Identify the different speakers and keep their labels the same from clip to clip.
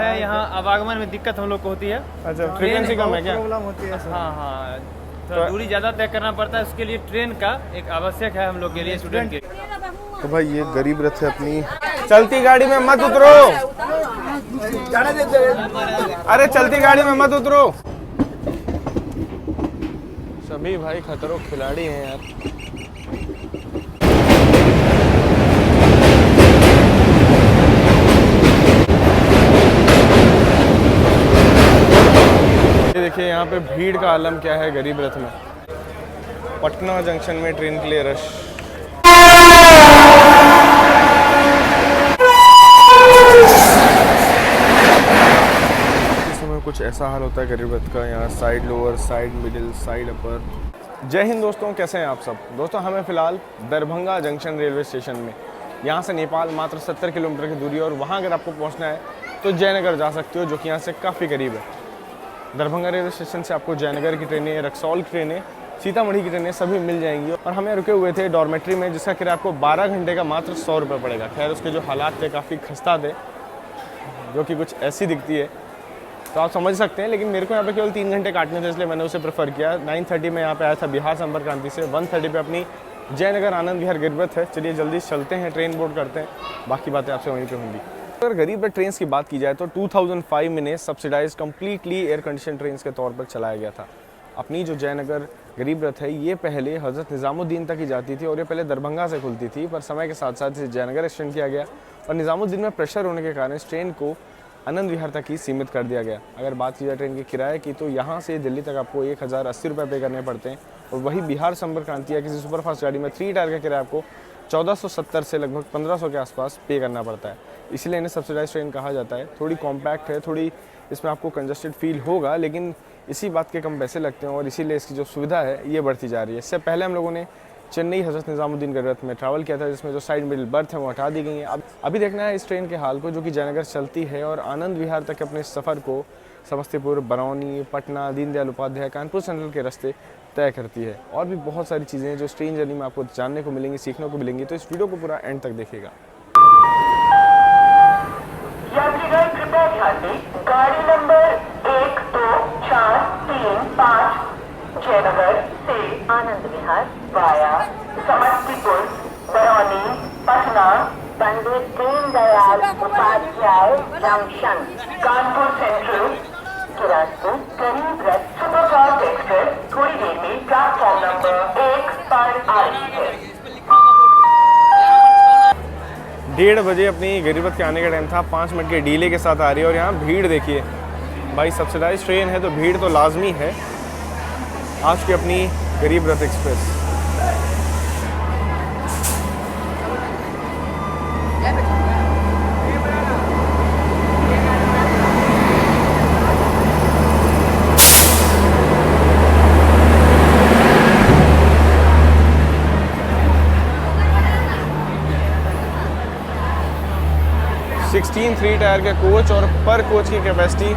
Speaker 1: है यहाँ आवागमन में दिक्कत हम लोग को होती है।
Speaker 2: अच्छा, फ्रीक्वेंसी कम है क्या?
Speaker 1: प्रॉब्लम होती है। हाँ हाँ, तो दूरी ज़्यादा तय करना पड़ता है, उसके लिए ट्रेन का एक आवश्यक है हम लोग के लिए, स्टूडेंट के।
Speaker 2: तो भाई ये गरीब रथ है अपनी। चलती गाड़ी में मत उतरो, अरे चलती गाड़ी में मत उतरो। सभी भाई खतरों खिलाड़ी हैं यार। ये देखिए यहाँ पे भीड़ का आलम क्या है गरीब रथ में। पटना जंक्शन में ट्रेन के लिए रश। कुछ ऐसा हाल होता है गरीब रथ का। यहाँ side lower, side middle, side upper. जय हिंद दोस्तों, कैसे हैं आप सब दोस्तों। हमें फ़िलहाल दरभंगा जंक्शन रेलवे स्टेशन में, यहाँ से नेपाल मात्र 70 किलोमीटर की दूरी है और वहाँ अगर आपको पहुँचना है तो जयनगर जा सकते हो, जो कि यहाँ से काफ़ी करीब है। दरभंगा रेलवे स्टेशन से आपको जयनगर की ट्रेनें, रक्सौल की ट्रेनें, सीतामढ़ी की ट्रेनें सभी मिल जाएंगी। और हमें रुके हुए थे डॉर्मेट्री में, जिसका किराया आपको 12 घंटे का मात्र 100 रुपये पड़ेगा। खैर उसके जो हालात थे काफ़ी खस्ता थे, जो कि कुछ ऐसी दिखती है तो आप समझ सकते हैं। लेकिन मेरे को यहाँ पे केवल 3 घंटे काटने थे, इसलिए मैंने उसे प्रेफर किया। 9:30 में यहाँ पे आया था बिहार संपर्क क्रांति से, 1:30 पे अपनी जयनगर आनंद विहार गरीब रथ है। चलिए जल्दी चलते हैं, ट्रेन बोर्ड करते हैं, बाकी बातें आपसे वहीं पे होंगी। अगर गरीब रथ ट्रेन की बात की जाए तो 2005 में subsidise completely air condition train के तौर पर चलाया गया था। अपनी जो जयनगर गरीब रथ है ये पहले हज़रत निज़ामुद्दीन तक ही जाती थी और ये पहले दरभंगा से खुलती थी, पर समय के साथ साथ इसे जयनगर एक्सटेंड किया गया और निज़ामुद्दीन में प्रेशर होने के कारण इस ट्रेन को आनंद विहार तक ही सीमित कर दिया गया। अगर बात की जाए ट्रेन के किराए की तो यहाँ से दिल्ली तक आपको 1080 रुपये पे करने पड़ते हैं और वही बिहार संपर्क क्रांति या किसी सुपरफास्ट गाड़ी में 3 टायर का किराया आपको 1470 से लगभग 1500 के आसपास पे करना पड़ता है। इसीलिए इन्हें सब्सिडाइज ट्रेन कहा जाता है। थोड़ी कॉम्पैक्ट है, थोड़ी इसमें आपको कंजस्टेड फील होगा, लेकिन इसी बात के कम पैसे लगते हैं और इसीलिए इसकी जो सुविधा है ये बढ़ती जा रही है। इससे पहले हम लोगों ने चेन्नई हज़रत निज़ामुद्दीन गरीब रथ में ट्रैवल किया था, जिसमें जो साइड मिडिल बर्थ है वो हटा दी गई है। अब अभी देखना है इस ट्रेन के हाल को, जो कि जयनगर चलती है और आनंद विहार तक अपने सफ़र को समस्तीपुर, बरौनी, पटना, दीनदयाल उपाध्याय, कानपुर सेंट्रल के रास्ते तय करती है। और भी बहुत सारी चीज़ें हैं जो ट्रेन जर्नी में आपको जानने को मिलेंगी, सीखने को मिलेंगी, तो इस वीडियो को पूरा एंड तक देखिएगा।
Speaker 3: गाड़ी नंबर 1, 2, 4, 3, 5 जयनगर से Anand Vihar via Samastipur, Barauni, Patna, Pandit Deendayal Upadhyay junction, Kanpur central के रास्ते गरीब रथ सुपरफास्ट एक्सप्रेस थोड़ी देर में प्लेटफॉर्म नंबर 1 पर आ रही है।
Speaker 2: 1:30 बजे अपनी गरीब रथ के आने का टाइम था, 5 मिनट के डीले के साथ आ रही है। और यहाँ भीड़ देखिए भाई, सब्सिडाइज ट्रेन है तो भीड़ तो लाजमी है। आज की अपनी गरीब रथ एक्सप्रेस तीन 3 टायर के कोच और पर कोच की कैपेसिटी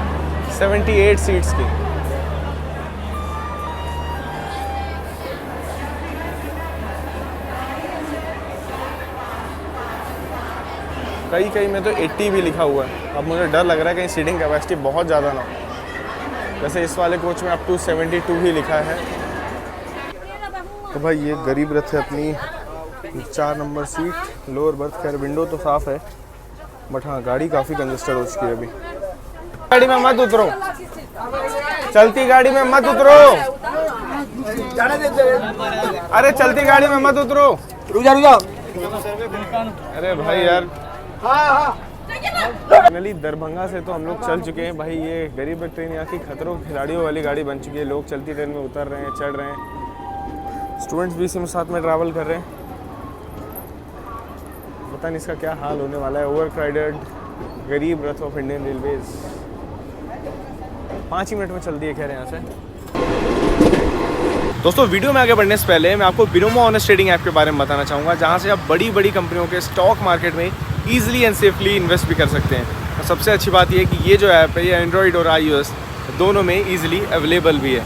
Speaker 2: 78 सीट्स की। कई में तो 80 भी लिखा हुआ है। अब मुझे डर लग रहा है कहीं सीटिंग कैपेसिटी बहुत ज़्यादा ना हो। वैसे इस वाले कोच में अप टू 72 ही लिखा है। तो भाई ये गरीब रथ है अपनी, 4 नंबर सीट, लोअर बर्थ। खैर विंडो तो साफ़ है, बट हाँ गाड़ी काफ़ी कंजस्टेड हो चुकी है अभी। गाड़ी में मत उतरो, चलती गाड़ी में मत उतरो, अरे चलती गाड़ी में मत उतरो, रुक जा। अरे भाई यार, फाइनली दरभंगा से तो हम लोग चल चुके हैं। भाई ये गरीब रथ ट्रेन यहाँ की खतरों खिलाड़ियों वाली गाड़ी बन चुकी है। लोग चलती ट्रेन में उतर रहे हैं, चढ़ रहे हैं, स्टूडेंट्स भी इसी साथ में ट्रैवल कर रहे हैं। पता नहीं इसका क्या हाल होने वाला है। ओवर क्राउडेड गरीब रथ of Indian railways 5 he minute में चलती है खैर यहाँ से। दोस्तों वीडियो में आगे बढ़ने से पहले मैं आपको बिनोमो ऑनेस्ट ट्रेडिंग ऐप के बारे में बताना चाहूँगा, जहाँ से आप बड़ी कंपनियों के स्टॉक मार्केट में ईजिली एंड सेफली इन्वेस्ट भी कर सकते हैं। और सबसे अच्छी बात यह है कि ये जो ऐप है ये एंड्रॉइड और iOS दोनों में ईजिली अवेलेबल भी है।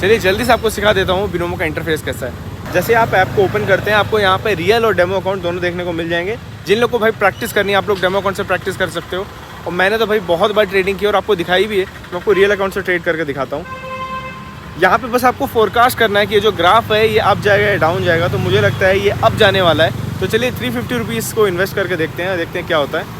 Speaker 2: चलिए जल्दी से आपको सिखा देता हूँ बिनोमो का इंटरफेस कैसा है। जैसे आप ऐप को ओपन करते हैं, आपको यहाँ पे रियल और डेमो अकाउंट दोनों देखने को मिल जाएंगे। जिन लोग को भाई प्रैक्टिस करनी है, आप लोग डेमो अकाउंट से प्रैक्टिस कर सकते हो। और मैंने तो भाई बहुत बार ट्रेडिंग की और आपको दिखाई भी है। मैं आपको रियल अकाउंट से ट्रेड करके दिखाता हूँ। यहाँ पे बस आपको फोरकास्ट करना है कि ये जो ग्राफ है ये अप जाएगा या डाउन जाएगा। तो मुझे लगता है ये अप जाने वाला है। तो चलिए 350 रुपीज़ को इन्वेस्ट करके देखते हैं क्या होता है।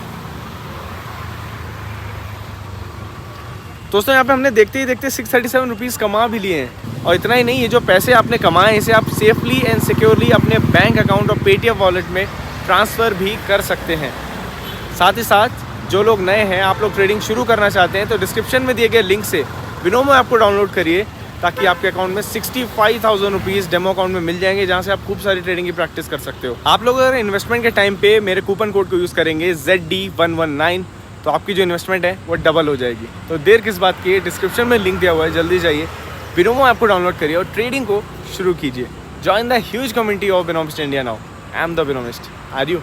Speaker 2: दोस्तों यहाँ पे हमने देखते ही देखते 637 रुपीज़ कमा भी लिए हैं। और इतना ही नहीं, ये जो पैसे आपने कमाए इसे आप सेफली एंड सिक्योरली अपने बैंक अकाउंट और पेटीएम वॉलेट में ट्रांसफ़र भी कर सकते हैं। साथ ही साथ जो लोग नए हैं, आप लोग ट्रेडिंग शुरू करना चाहते हैं तो डिस्क्रिप्शन में दिए गए लिंक से बिनोमो ऐप को डाउनलोड करिए ताकि आपके अकाउंट में 65,000 रुपीज़ डेमो अकाउंट में मिल जाएंगे, जहाँ से आप खूब सारी ट्रेडिंग की प्रैक्टिस कर सकते हो। आप लोग अगर इन्वेस्टमेंट के टाइम पे मेरे कूपन कोड को यूज़ करेंगे ZD119 तो आपकी जो इन्वेस्टमेंट है वो डबल हो जाएगी। तो देर किस बात की, डिस्क्रिप्शन में लिंक दिया हुआ है, जल्दी जाइए बिनोमो ऐप को डाउनलोड करिए और ट्रेडिंग को शुरू कीजिए। Join the huge community of Binomist India now. I am the Binomist. Are you?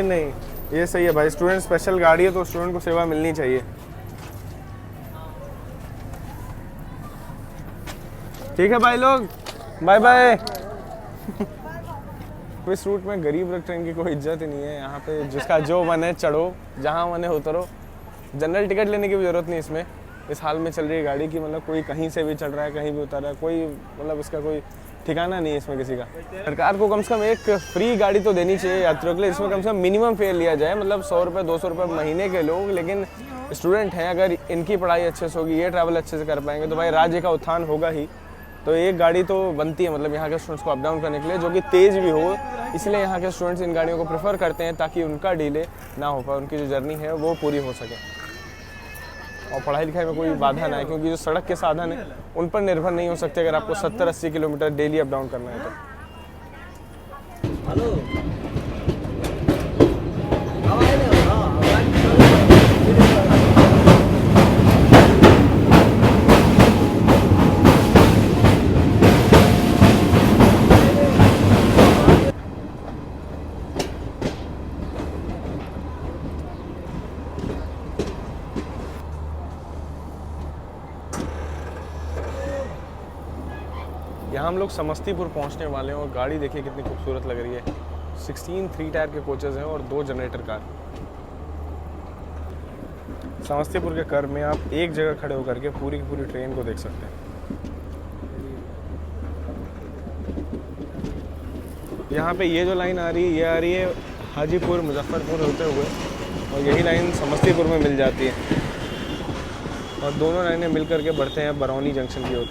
Speaker 2: नहीं, ये सही है भाई। स्टूडेंट स्पेशल गाड़ी है तो स्टूडेंट को सेवा मिलनी चाहिए। ठीक है भाई लोग, बाय बाय। इस रूट में गरीब रख ट्रेन की कोई इज्जत ही नहीं है। यहाँ पे जिसका जो मन है चढ़ो, जहाँ मन है उतरो। जनरल टिकट लेने की भी ज़रूरत नहीं इसमें। इस हाल में चल रही है गाड़ी की, मतलब कोई कहीं से भी चढ़ रहा है, कहीं भी उतर रहा है, कोई मतलब इसका कोई ठिकाना नहीं है इसमें किसी का। सरकार को कम से कम एक फ्री गाड़ी तो देनी चाहिए यात्रियों के लिए, इसमें कम से कम मिनिमम फेयर लिया जाए, मतलब 100 रुपये 200 रुपये महीने के लोग लेकिन स्टूडेंट हैं। अगर इनकी पढ़ाई अच्छे से होगी, ये ट्रैवल अच्छे से कर पाएंगे तो भाई राज्य का उत्थान होगा ही। तो एक गाड़ी तो बनती है मतलब यहाँ के स्टूडेंट्स को अप डाउन करने के लिए, जो कि तेज़ भी हो। इसलिए यहाँ के स्टूडेंट्स इन गाड़ियों को प्रेफर करते हैं ताकि उनका डिले ना हो पाए, उनकी जो जर्नी है वो पूरी हो सके और पढ़ाई लिखाई में कोई बाधा ना है, क्योंकि जो सड़क के साधन है उन पर निर्भर नहीं हो सकते अगर आपको 70-80 किलोमीटर डेली अप डाउन करना है तो। यहाँ हम लोग समस्तीपुर पहुँचने वाले हैं और गाड़ी देखिए कितनी खूबसूरत लग रही है। 16 3 टायर के कोचेज़ हैं और 2 जनरेटर कार। समस्तीपुर के कर्ब में आप एक जगह खड़े होकर के पूरी की पूरी ट्रेन को देख सकते हैं। यहाँ पे ये जो लाइन आ रही है, ये आ रही है हाजीपुर मुजफ्फरपुर होते हुए और यही लाइन समस्तीपुर में मिल जाती है और दोनों लाइनें मिल करके बढ़ते हैं बरौनी जंक्शन की ओर।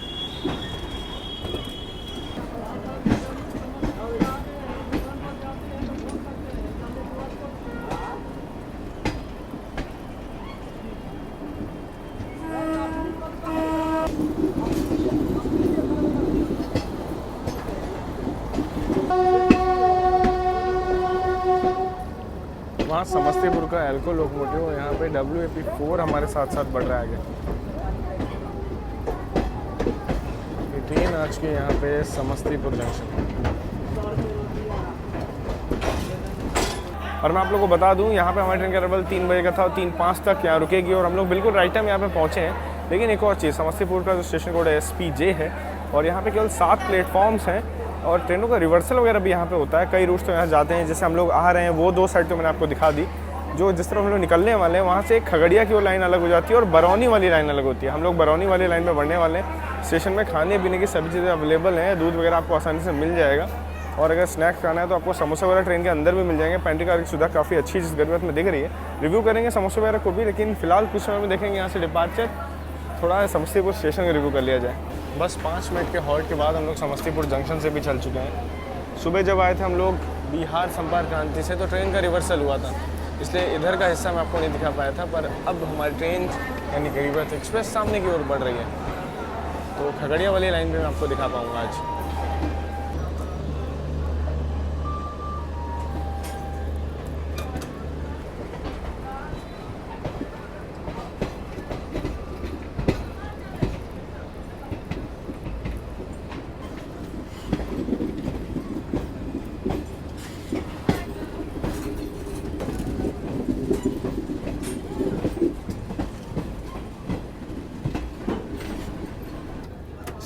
Speaker 2: वहाँ समस्तीपुर का एल्को लोकोमोटिव और यहाँ पे WAP4 हमारे साथ साथ बढ़ रहा है आगे। ट्रेन आज के यहाँ पे समस्तीपुर जंक्शन। और मैं आप लोगों को बता दूँ यहाँ पे हमारी ट्रेन का ट्रेवल 3 बजे का था और 3:05 तक यहाँ रुकेगी और हम लोग बिल्कुल राइट टाइम यहाँ पे पहुँचे हैं। लेकिन एक और चीज़, समस्तीपुर का जो स्टेशन कोड है SPJ है और यहाँ पे केवल 7 प्लेटफॉर्म्स हैं और ट्रेनों का रिवर्सल वगैरह भी यहाँ पे होता है। कई रूट्स तो यहाँ जाते हैं, जैसे हम लोग आ रहे हैं वो 2 साइड तो मैंने आपको दिखा दी। जो जिस तरफ हम लोग निकलने वाले हैं वहाँ से खगड़िया की वो लाइन अलग हो जाती है और बरौनी वाली लाइन अलग होती है। हम लोग बरौनी वाली लाइन में बढ़ने वाले हैं। स्टेशन में खाने पीने की सभी चीज़ें अवेलेबल हैं, दूध वगैरह आपको आसानी से मिल जाएगा और अगर स्नैक्स खाना है तो आपको समोसा वगैरह ट्रेन के अंदर भी मिल जाएंगे। पेंट्री कार की सुविधा काफ़ी अच्छी जिस गरीबत में दिख रही है। रिव्यू करेंगे समोसे वगैरह को भी, लेकिन फिलहाल कुछ समय में देखेंगे यहाँ से डिपार्चर, थोड़ा समस्तीपुर स्टेशन का रिव्यू कर लिया जाए। बस 5 मिनट के हॉल्ट के बाद हम लोग समस्तीपुर जंक्शन से भी चल चुके हैं। सुबह जब आए थे हम लोग बिहार संपर्क क्रांति से तो ट्रेन का रिवर्सल हुआ था, इसलिए इधर का हिस्सा मैं आपको नहीं दिखा पाया था। पर अब हमारी ट्रेन यानी गरीब एक्सप्रेस सामने की ओर बढ़ रही है तो खगड़िया वाली लाइन पे मैं आपको दिखा पाऊँगा आज।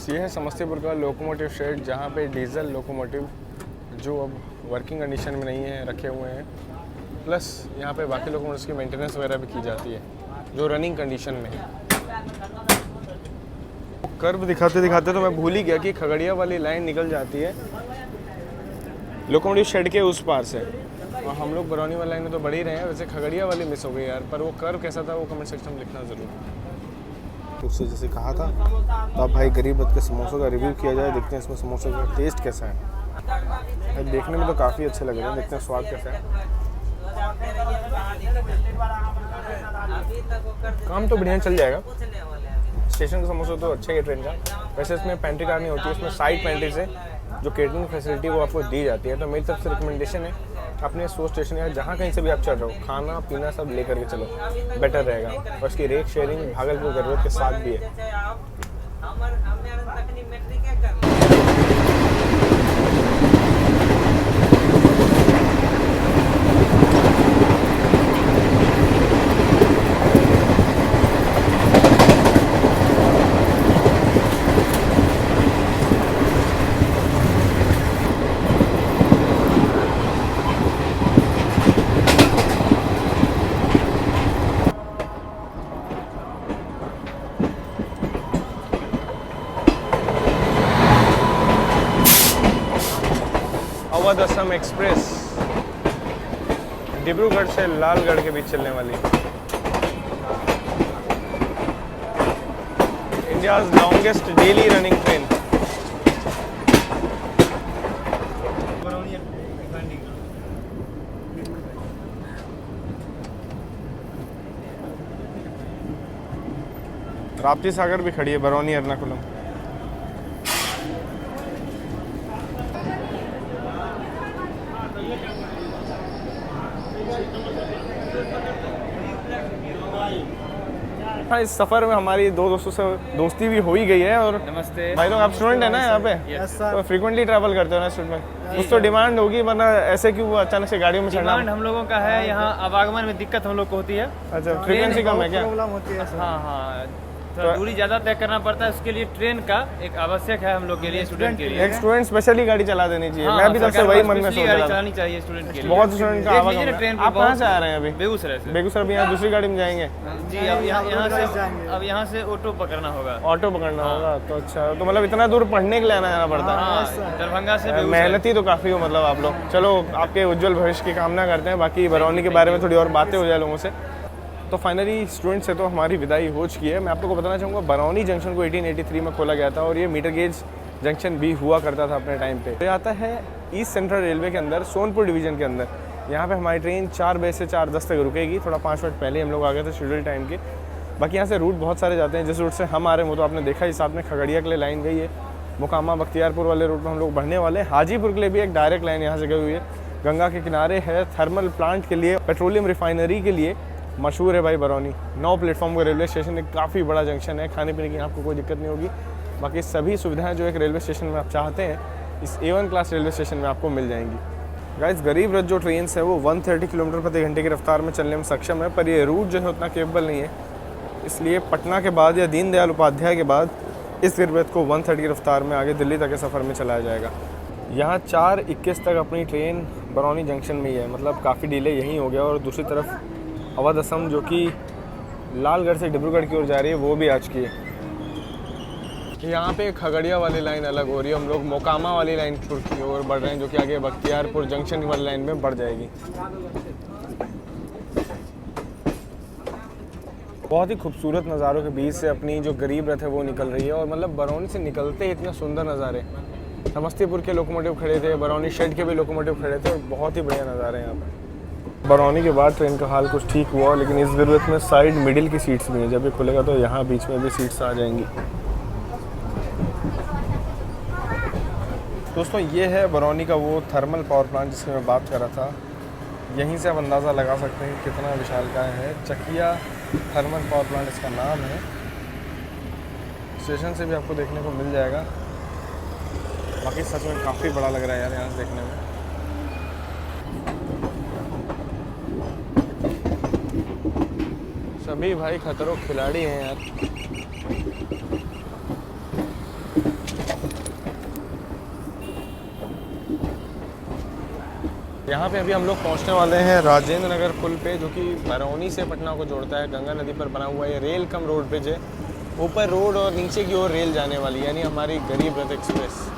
Speaker 2: गाइस ये है समस्तीपुर का लोकोमोटिव शेड, जहाँ पे डीजल लोकोमोटिव जो अब वर्किंग कंडीशन में नहीं है रखे हुए हैं, प्लस यहाँ पे बाकी लोकोमोटिव्स की मेंटेनेंस वगैरह भी की जाती है जो रनिंग कंडीशन में है। कर्व दिखाते दिखाते तो मैं भूल ही गया कि खगड़िया वाली लाइन निकल जाती है लोकोमोटिव शेड के उस पार से, और हम लोग बरौनी वाली लाइन में तो बढ़ ही रहे हैं। वैसे खगड़िया वाली मिस हो गई यार, पर वो कर्व कैसा था वो कमेंट सेक्शन में लिखना ज़रूर। उससे जैसे कहा था, तो अब भाई गरीब रथ के समोसों का रिव्यू किया जाए, देखते हैं इसमें समोसे का टेस्ट कैसा है। देखने में तो काफ़ी अच्छे लग रहे हैं, देखते हैं स्वाद कैसा है। काम तो बढ़िया चल जाएगा। स्टेशन का समोसा तो अच्छा ही है ट्रेन का। वैसे इसमें पेंट्री कार नहीं होती है, इसमें साइड पेंट्री से जो केटरिंग फैसिलिटी वो आपको दी जाती है। तो मेरी तरफ से रिकमेंडेशन है, अपने सोच स्टेशन या जहाँ कहीं से भी आप चल रहे हो, खाना पीना सब लेकर के चलो, बेटर रहेगा। और उसकी रेट शेयरिंग भागलपुर गरीब के साथ भी है। अवध असम एक्सप्रेस डिब्रूगढ़ से लालगढ़ के बीच चलने वाली India's longest daily running train. Rapti Sagar भी खड़ी है बरौनी एर्नाकुलम। हाँ, इस सफ़र में हमारी दो दोस्तों से दोस्ती भी हो ही गई है। और
Speaker 1: नमस्ते
Speaker 2: भाई लोग, आप स्टूडेंट है ना यहाँ पे?
Speaker 1: यस
Speaker 2: तो फ्रीक्वेंटली ट्रैवल करते हो ना स्टूडेंट? कुछ तो डिमांड होगी, वरना ऐसे क्यों अचानक से गाड़ियों में चढ़ना?
Speaker 1: डिमांड हम लोगों का है, यहाँ आवागमन में दिक्कत हम लोग को होती है।
Speaker 2: अच्छा, फ्रीक्वेंसी कम है क्या?
Speaker 1: हाँ हाँ, थोड़ा दूरी ज़्यादा तय करना पड़ता है, उसके लिए ट्रेन का एक आवश्यक है हम लोग के लिए, स्टूडेंट के लिए।
Speaker 2: एक स्टूडेंट स्पेशली गाड़ी चला देनी चाहिए।
Speaker 1: हाँ,
Speaker 2: मैं भी तब से वही मन में सोच
Speaker 1: गाड़ी
Speaker 2: रहा था।
Speaker 1: चलानी चाहिए स्टूडेंट के लिए।
Speaker 2: बहुत स्टूडेंट का
Speaker 1: देख
Speaker 2: आवागमन
Speaker 1: लीजिए
Speaker 2: है।
Speaker 1: ट्रेन पे
Speaker 2: आप कहाँ
Speaker 1: बहुत-
Speaker 2: से आ रहे हैं अभी?
Speaker 1: बेगूसराय से।
Speaker 2: बेगूसराय भी यहाँ दूसरी गाड़ी में जाएंगे?
Speaker 1: जी, अब यहाँ से ऑटो पकड़ना होगा।
Speaker 2: ऑटो पकड़ना होगा तो अच्छा। तो मतलब इतना दूर पढ़ने के लिए आना जाना पड़ता है?
Speaker 1: हाँ, दरभंगा से बेगूसराय।
Speaker 2: मेहनती तो काफ़ी हो मतलब आप लोग। चलो, आपके उज्जवल भविष्य की कामना करते हैं। बाकी बरौनी के बारे में थोड़ी और बातें हो जाए लोगों से। तो फाइनली स्टूडेंट से तो हमारी विदाई हो चुकी है। मैं आप लोगों को बताना चाहूँगा, बरौनी जंक्शन को 1883 में खोला गया था और ये मीटर गेज जंक्शन भी हुआ करता था अपने टाइम पे। ये आता है ईस्ट सेंट्रल रेलवे के अंदर, सोनपुर डिवीज़न के अंदर। यहाँ पे हमारी ट्रेन 4 बजे से 4:10 तक रुकेगी। थोड़ा 5 मिनट पहले हम लोग आ गए थे शेड्यूल टाइम के। बाकी यहाँ से रूट बहुत सारे जाते हैं। जिस रूट से हम आ रहे हैं वो तो आपने देखा ही, साथ में खगड़िया के लिए लाइन गई है। मोकामा बख्तियारपुर वाले रूट में हम लोग बढ़ने वाले हैं। हाजीपुर के लिए भी एक डायरेक्ट लाइन यहाँ से गई हुई है। गंगा के किनारे है, थर्मल प्लांट के लिए, पेट्रोलियम रिफाइनरी के लिए मशहूर है भाई बरौनी। 9 प्लेटफॉर्म का रेलवे स्टेशन, एक काफ़ी बड़ा जंक्शन है। खाने पीने की आपको कोई दिक्कत नहीं होगी। बाकी सभी सुविधाएं जो एक रेलवे स्टेशन में आप चाहते हैं, इस A1 क्लास रेलवे स्टेशन में आपको मिल जाएंगी। गाइस, गरीब रथ जो ट्रेन है वो 130 किलोमीटर प्रति घंटे की रफ्तार में चलने में सक्षम है, पर ये रूट जो है उतना केपेबल नहीं है। इसलिए पटना के बाद या दीनदयाल उपाध्याय के बाद इस गरीब रथ को 130 की रफ्तार में आगे दिल्ली तक के सफ़र में चलाया जाएगा। यहाँ 4:21 तक अपनी ट्रेन बरौनी जंक्शन में ही है, मतलब काफ़ी डिले यहीं हो गया। और दूसरी तरफ अवध असम जो कि लालगढ़ से डिब्रूगढ़ की ओर जा रही है वो भी आ चुकी है। यहाँ पे खगड़िया वाली लाइन अलग हो रही है। हम लोग मोकामा वाली लाइन की ओर बढ़ रहे हैं, जो कि आगे बख्तियारपुर जंक्शन वाली लाइन में बढ़ जाएगी। बहुत ही खूबसूरत नज़ारों के बीच से अपनी जो गरीब रथ है वो निकल रही है। और मतलब बरौनी से निकलते इतने सुंदर नज़ारे। समस्तीपुर के लोकोमोटिव खड़े थे, बरौनी शेड के भी लोकोमोटिव खड़े थे और बहुत ही बढ़िया नज़ारे हैं यहाँ पर। बरौनी के बाद ट्रेन का हाल कुछ ठीक हुआ, लेकिन इस ज़रूरत में साइड मिडिल की सीट्स भी हैं। जब ये खुलेगा तो यहाँ बीच में भी सीट्स आ जाएंगी। दोस्तों, ये है बरौनी का वो थर्मल पावर प्लांट जिसकी मैं बात कर रहा था। यहीं से आप अंदाज़ा लगा सकते हैं कि कितना विशालकाय है। चकिया थर्मल पावर प्लांट इसका नाम है। स्टेशन से भी आपको देखने को मिल जाएगा। बाकी सच में काफ़ी बड़ा लग रहा है यार यहाँ से देखने में। सभी भाई खतरों खिलाड़ी हैं यार। यहाँ पे अभी हम लोग पहुँचने वाले हैं राजेंद्र नगर पुल पे, जो कि बरौनी से पटना को जोड़ता है। गंगा नदी पर बना हुआ ये रेल कम रोड ब्रिज है। ऊपर रोड और नीचे की ओर रेल जाने वाली, यानी हमारी गरीब रथ एक्सप्रेस।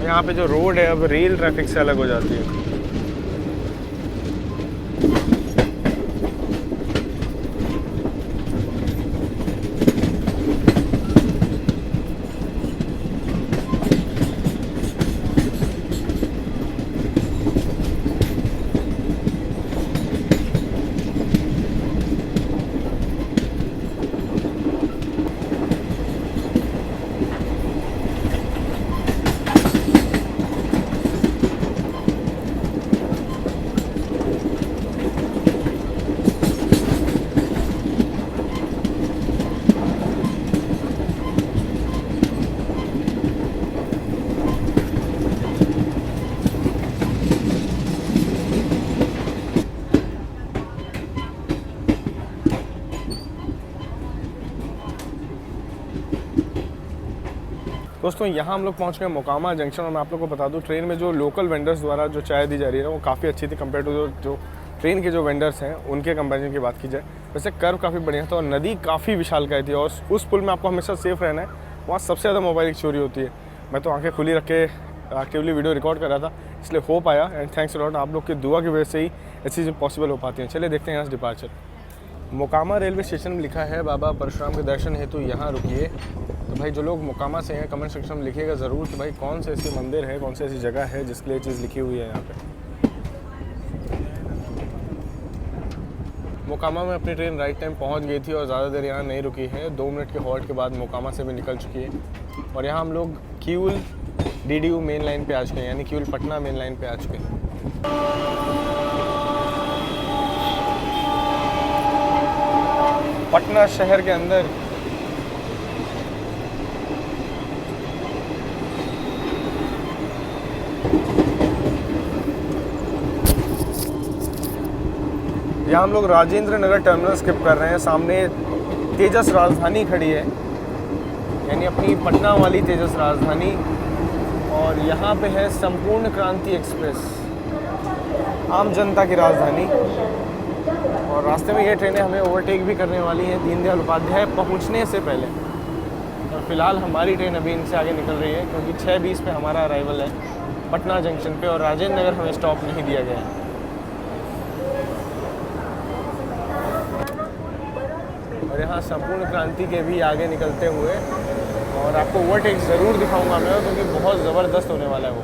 Speaker 2: यहाँ पे जो रोड है अब रेल ट्रैफिक से अलग हो जाती है। दोस्तों यहाँ हम लोग पहुँच गए मोकामा जंक्शन, और मैं आप लोग को बता दूँ ट्रेन में जो लोकल वेंडर्स द्वारा जो चाय दी जा रही है वो काफ़ी अच्छी थी कंपेयर टू जो ट्रेन के जो वेंडर्स हैं उनके कंपैरिजन की बात की जाए। वैसे कर्व काफ़ी बढ़िया था और नदी काफ़ी विशालकाय थी, और उस पुल में आपको हमेशा सेफ रहना है। वहाँ सबसे ज़्यादा मोबाइल की चोरी होती है। मैं तो आंखें खुली रख के एक्टिवली वीडियो रिकॉर्ड कर रहा था, इसलिए हो पाया। एंड थैंक्स लॉट, आप लोग की दुआ की वजह से ही ऐसी चीज़ें पॉसिबल हो पाती हैं। चलिए देखते हैं यहाँ से डिपार्चर। मोकामा रेलवे स्टेशन में लिखा है बाबा परशुराम के दर्शन हेतु यहाँ रुकिए। तो भाई जो लोग मोकामा से हैं कमेंट सेक्शन में लिखिएगा ज़रूर कि भाई कौन से ऐसी मंदिर है, कौन सी ऐसी जगह है जिसके लिए चीज़ लिखी हुई है यहाँ पे। मोकामा में अपनी ट्रेन राइट टाइम पहुँच गई थी और ज़्यादा देर यहाँ नहीं रुकी है। 2 मिनट के हॉल्ट के बाद मोकामा से भी निकल चुकी है, और यहाँ हम लोग किऊल DDU मेन लाइन पे आ चुके हैं, यानी किऊल पटना मेन लाइन पे आ चुके हैं। पटना शहर के अंदर यहाँ हम लोग राजेंद्र नगर टर्मिनल स्किप कर रहे हैं। सामने तेजस राजधानी खड़ी है, यानी अपनी पटना वाली तेजस राजधानी, और यहाँ पे है संपूर्ण क्रांति एक्सप्रेस, आम जनता की राजधानी। और रास्ते में ये ट्रेनें हमें ओवरटेक भी करने वाली हैं दीनदयाल उपाध्याय पहुँचने से पहले। और फिलहाल हमारी ट्रेन अभी इनसे आगे निकल रही है, क्योंकि 6:20 पे हमारा अराइवल है पटना जंक्शन पे, और राजेंद्र नगर हमें स्टॉप नहीं दिया गया है। और यहाँ संपूर्ण क्रांति के भी आगे निकलते हुए, और आपको ओवरटेक ज़रूर दिखाऊंगा मैं, क्योंकि बहुत ज़बरदस्त होने वाला है वो।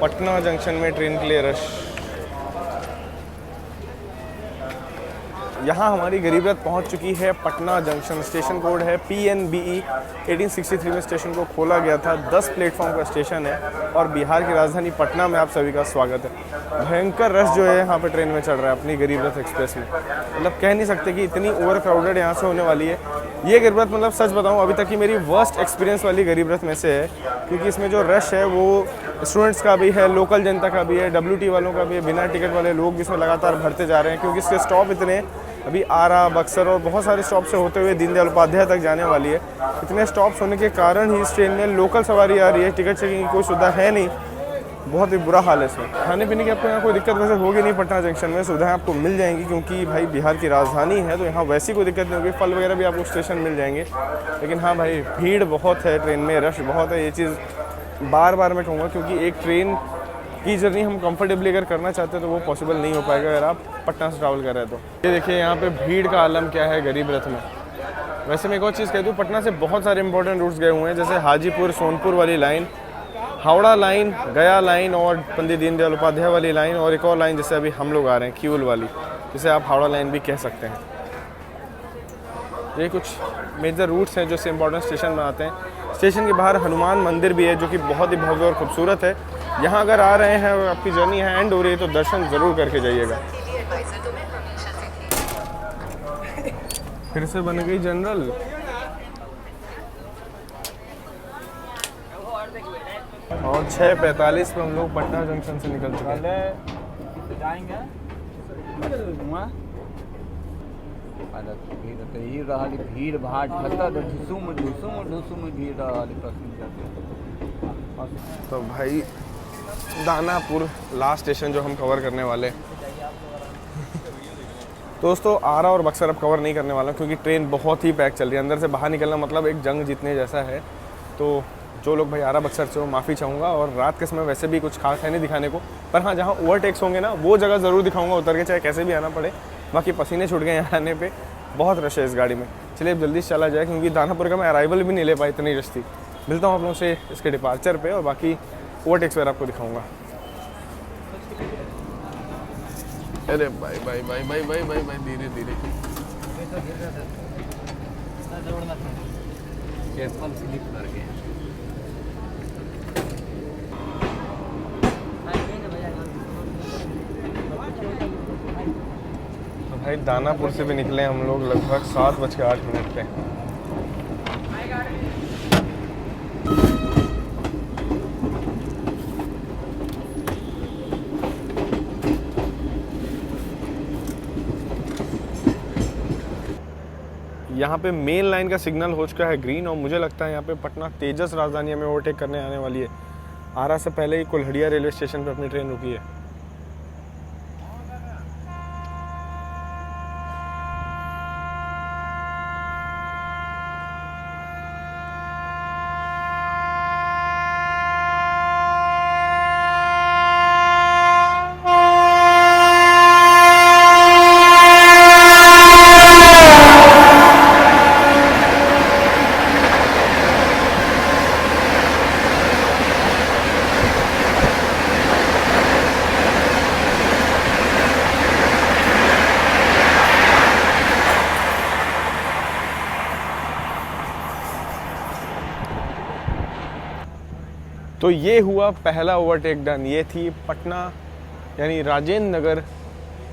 Speaker 2: पटना जंक्शन में ट्रेन के लिए रश। यहाँ हमारी गरीब रथ पहुँच चुकी है पटना जंक्शन। स्टेशन कोड है PNBE। 1863 में स्टेशन को खोला गया था। 10 प्लेटफॉर्म का स्टेशन है और बिहार की राजधानी पटना में आप सभी का स्वागत है। भयंकर रश जो है यहाँ पे ट्रेन में चल रहा है अपनी गरीब रथ एक्सप्रेस में। मतलब कह नहीं सकते कि इतनी ओवर क्राउडेड यहाँ से होने वाली है। ये गरीब रथ मतलब सच बताऊँ अभी तक की मेरी वर्स्ट एक्सपीरियंस वाली गरीब रथ में से है, क्योंकि इसमें जो रश है वो स्टूडेंट्स का भी है, लोकल जनता का भी है, WT वालों का भी है, बिना टिकट वाले लोग भी इसमें लगातार भरते जा रहे हैं, क्योंकि इसके स्टॉप इतने अभी आरा, बक्सर और बहुत सारे स्टॉप से होते हुए दीनदयाल उपाध्याय तक जाने वाली है। इतने स्टॉप्स होने के कारण ही इस ट्रेन में लोकल सवारी आ रही है। टिकट चेकिंग की कोई सुविधा है नहीं, बहुत ही बुरा हाल है इसमें। खाने पीने की आपको यहाँ कोई दिक्कत वैसे होगी नहीं। पटना जंक्शन में सुविधाएं आपको मिल जाएंगी, क्योंकि भाई बिहार की राजधानी है तो यहाँ वैसी कोई दिक्कत नहीं होगी। फल वगैरह भी आपको स्टेशन मिल जाएंगे। लेकिन हाँ भाई, भीड़ बहुत है ट्रेन में, रश बहुत है। ये चीज़ बार बार मैं कहूँगा, क्योंकि एक ट्रेन की जर्नी हम कंफर्टेबली अगर करना चाहते हैं तो वो पॉसिबल नहीं हो पाएगा अगर आप पटना से ट्रैवल कर रहे हैं तो। ये देखिए यहाँ पे भीड़ का आलम क्या है गरीब रथ में। वैसे मैं एक और चीज़ कह दूँ, पटना से बहुत सारे इंपॉर्टेंट रूट्स गए हुए हैं, जैसे हाजीपुर सोनपुर वाली लाइन, हावड़ा लाइन, गया लाइन और पंडित दीनदयाल उपाध्याय वाली लाइन, और एक और लाइन जैसे अभी हम लोग आ रहे हैं किऊल वाली, जिसे आप हावड़ा लाइन भी कह सकते हैं। ये कुछ मेजर रूट्स हैं जो से इंपॉर्टेंट स्टेशन में आते हैं। स्टेशन के बाहर हनुमान मंदिर भी है जो कि बहुत ही भव्य और खूबसूरत है। यहाँ अगर आ रहे हैं और आपकी जर्नी यहाँ एंड हो रही है तो दर्शन ज़रूर करके जाइएगा। फिर से बन गई जनरल। और 6:45 पर हम लोग पटना जंक्शन से निकल चुके हैं।
Speaker 1: जाएंगे भीड़ भाड़ ढुसुम भीड़
Speaker 2: तो भाई दानापुर लास्ट स्टेशन जो हम कवर करने वाले। दोस्तों आरा और बक्सर अब कवर नहीं करने वाला क्योंकि ट्रेन बहुत ही पैक चल रही है। अंदर से बाहर निकलना मतलब एक जंग जीतने जैसा है। तो जो लोग भाई आरा बक्सर से माफ़ी चाहूँगा। और रात के समय वैसे भी कुछ खास है नहीं दिखाने को, पर हाँ जहाँ ओवरटेक्स होंगे ना वो जगह ज़रूर दिखाऊंगा उतर के, चाहे कैसे भी आना पड़े। बाकी पसीने छूट गए यहाँ आने पे, बहुत रश है इस गाड़ी में। चलिए अब जल्दी से चला जाए क्योंकि दानापुर का मैं अराइवल भी नहीं ले पाई, इतनी रश थी। मिलता हूँ आप लोगों से इसके डिपार्चर पे और बाकी ओवरटेक्स वगैरह आपको दिखाऊंगा। अरे bye bye bye bye bye bye bye, धीरे धीरे। तो भाई दानापुर से भी निकले हम लोग लगभग 7:08 पे। यहाँ पे मेन लाइन का सिग्नल हो चुका है ग्रीन और मुझे लगता है यहाँ पे पटना तेजस राजधानी हमें ओवरटेक करने आने वाली है। आरा से पहले ही कुल्हड़िया रेलवे स्टेशन पे अपनी ट्रेन रुकी है। तो ये हुआ पहला ओवरटेक डन। ये थी पटना यानी राजेंद्र नगर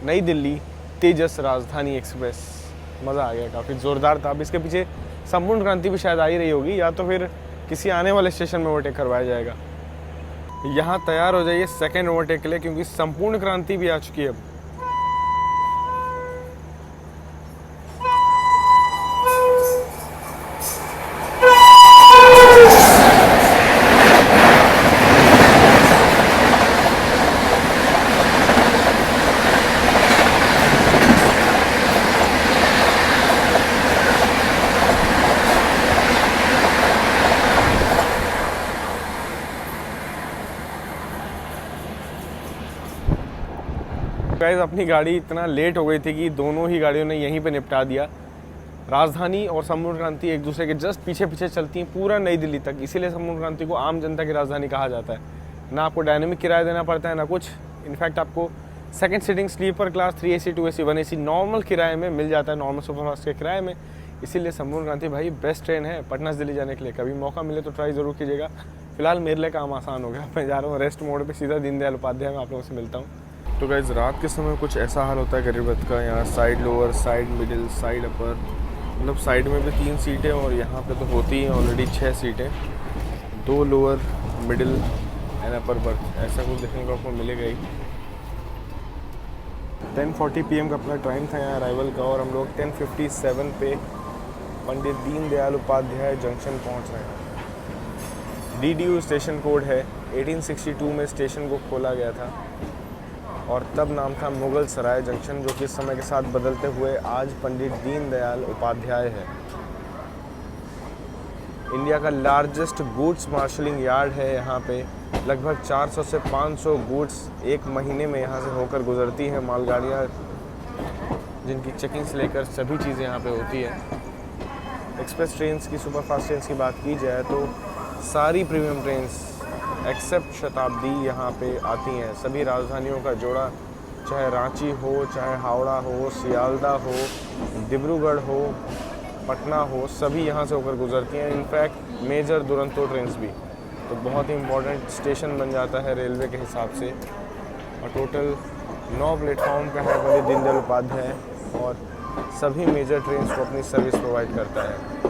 Speaker 2: नई दिल्ली तेजस राजधानी एक्सप्रेस। मज़ा आ गया, काफ़ी ज़ोरदार था। अब इसके पीछे संपूर्ण क्रांति भी शायद आ ही रही होगी, या तो फिर किसी आने वाले स्टेशन में ओवरटेक करवाया जाएगा। यहाँ तैयार हो जाइए सेकेंड ओवरटेक के लिए क्योंकि संपूर्ण क्रांति भी आ चुकी है अब। गाइस अपनी गाड़ी इतना लेट हो गई थी कि दोनों ही गाड़ियों ने यहीं पे निपटा दिया। राजधानी और संपूर्ण क्रांति एक दूसरे के जस्ट पीछे पीछे चलती हैं पूरा नई दिल्ली तक, इसीलिए संपूर्ण क्रांति को आम जनता की राजधानी कहा जाता है। ना आपको डायनेमिक किराया देना पड़ता है ना कुछ। इनफैक्ट आपको second seating sleeper class 3 AC 2 AC 1 AC normal किराए में मिल जाता है, नॉर्मल सुपरफास्ट के किराए में। इसीलिए संपूर्ण क्रांति भाई बेस्ट ट्रेन है पटना से दिल्ली जाने के लिए। कभी मौका मिले तो ट्राई ज़रूर कीजिएगा। फिलहाल मेरे लिए काम आसान हो गया, मैं जा रहा हूँ रेस्ट मोड पे, सीधा दीनदयाल उपाध्याय में आप लोगों से मिलता हूँ। तो गाइस रात के समय कुछ ऐसा हाल होता है गरीब रथ का। यहाँ side lower, side middle, side upper, मतलब साइड में भी 3 सीटें और यहाँ पे तो होती हैं ऑलरेडी 6 सीटें, 2 lower, middle and upper berth, ऐसा कुछ देखने को आपको मिलेगा ही। 10:40 PM का अपना टाइम था यहाँ अराइवल का और हम लोग 10:57 पे पंडित दीनदयाल उपाध्याय जंक्शन पहुँच रहे हैं। DDU स्टेशन कोड है, 1862 में स्टेशन को खोला गया था और तब नाम था मुगल सराय जंक्शन, जो कि समय के साथ बदलते हुए आज पंडित दीनदयाल उपाध्याय है। इंडिया का लार्जेस्ट गुड्स मार्शलिंग यार्ड है यहाँ पे। लगभग 400 से 500 गुड्स एक महीने में यहाँ से होकर गुजरती हैं मालगाड़ियाँ, जिनकी चेकिंग से लेकर सभी चीज़ें यहाँ पे होती है। एक्सप्रेस ट्रेन्स की, सुपरफास्ट ट्रेन्स की बात की जाए तो सारी प्रीमियम ट्रेन्स एक्सेप्ट शताब्दी यहाँ पे आती हैं। सभी राजधानियों का जोड़ा, चाहे रांची हो, चाहे हावड़ा हो, सियालदा हो, डिब्रूगढ़ हो, पटना हो, सभी यहाँ से होकर गुजरती हैं। इनफैक्ट मेजर दुरंतो ट्रेन्स भी, तो बहुत ही इम्पोर्टेंट स्टेशन बन जाता है रेलवे के हिसाब से। और टोटल 9 प्लेटफॉर्म का है पंडित दीनदयाल उपाध्याय और सभी मेजर ट्रेन्स को अपनी सर्विस प्रोवाइड करता है।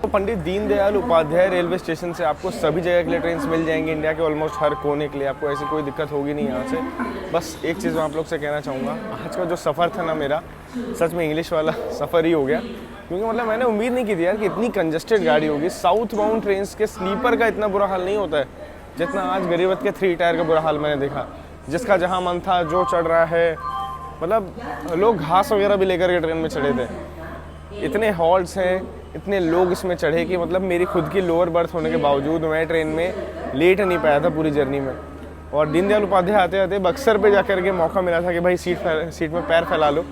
Speaker 2: तो पंडित दीनदयाल उपाध्याय रेलवे स्टेशन से आपको सभी जगह के लिए ट्रेन्स मिल जाएंगी, इंडिया के ऑलमोस्ट हर कोने के लिए। आपको ऐसी कोई दिक्कत होगी नहीं यहाँ से। बस एक चीज़ मैं आप लोग से कहना चाहूँगा, आज का जो सफ़र था ना मेरा, सच में इंग्लिश वाला सफ़र ही हो गया, क्योंकि मतलब मैंने उम्मीद नहीं की थी यार कि इतनी कंजस्टेड गाड़ी होगी। साउथ बाउंड ट्रेन्स के स्लीपर का इतना बुरा हाल नहीं होता है जितना आज गरीब रथ के 3 टायर का बुरा हाल मैंने देखा। जिसका जहाँ मन था जो चढ़ रहा है, मतलब लोग घास वगैरह भी लेकर के ट्रेन में चढ़े थे। इतने हॉल्ट्स हैं, इतने लोग इसमें चढ़े कि मतलब मेरी खुद की लोअर बर्थ होने के बावजूद मैं ट्रेन में लेट नहीं पाया था पूरी जर्नी में। और दीनदयाल उपाध्याय आते आते बक्सर पे जाकर के मौका मिला था कि भाई सीट में पैर फैला लो।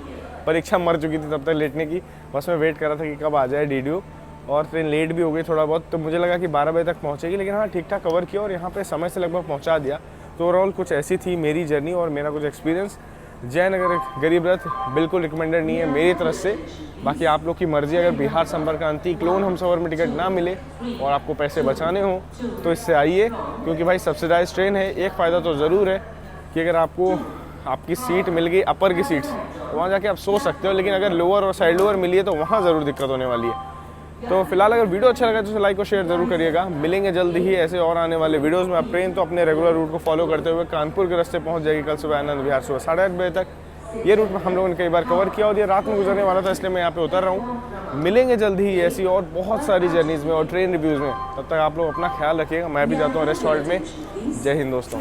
Speaker 2: परीक्षा मर चुकी थी तब तक लेटने की, बस मैं वेट कर रहा था कि कब आ जाए DDU। और ट्रेन लेट भी हो गई थोड़ा बहुत, तो मुझे लगा कि 12 बजे तक पहुँचेगी, लेकिन हाँ ठीक ठाक कवर किया और यहाँ पे समय से लगभग पहुँचा दिया। तो ओवरऑल कुछ ऐसी थी मेरी जर्नी और मेरा कुछ एक्सपीरियंस। जयनगर गरीब रथ बिल्कुल रिकमेंडेड नहीं है मेरी तरफ से। बाकी आप लोग की मर्ज़ी, अगर बिहार संपर्क क्रांति क्लोन हमसफ़र में टिकट ना मिले और आपको पैसे बचाने हों तो इससे आइए, क्योंकि भाई सब्सिडाइज ट्रेन है। एक फ़ायदा तो ज़रूर है कि अगर आपको आपकी सीट मिल गई अपर की सीट्स, तो वहाँ जाके आप सो सकते हो, लेकिन अगर लोअर और साइड लोअर मिली है तो वहाँ ज़रूर दिक्कत होने वाली है। तो फिलहाल अगर वीडियो अच्छा लगा तो लाइक और शेयर जरूर करिएगा। मिलेंगे जल्द ही ऐसे और आने वाले वीडियोस में। आप ट्रेन तो अपने रेगुलर रूट को फॉलो करते हुए कानपुर के रास्ते पहुंच जाएगी कल सुबह आनंद विहार सुबह 8:30 बजे तक। ये रूट में हम लोगों ने कई बार कवर किया और ये रात में गुजरने वाला था, इसलिए मैं यहाँ पे उतर रहा हूँ। मिलेंगे जल्द ही ऐसी और बहुत सारी जर्नीज़ में और ट्रेन रिव्यूज़ में। तब तक आप लोग अपना ख्याल रखिएगा। मैं भी जाता हूँ रेस्ट हॉल्ट में। जय हिंद दोस्तों।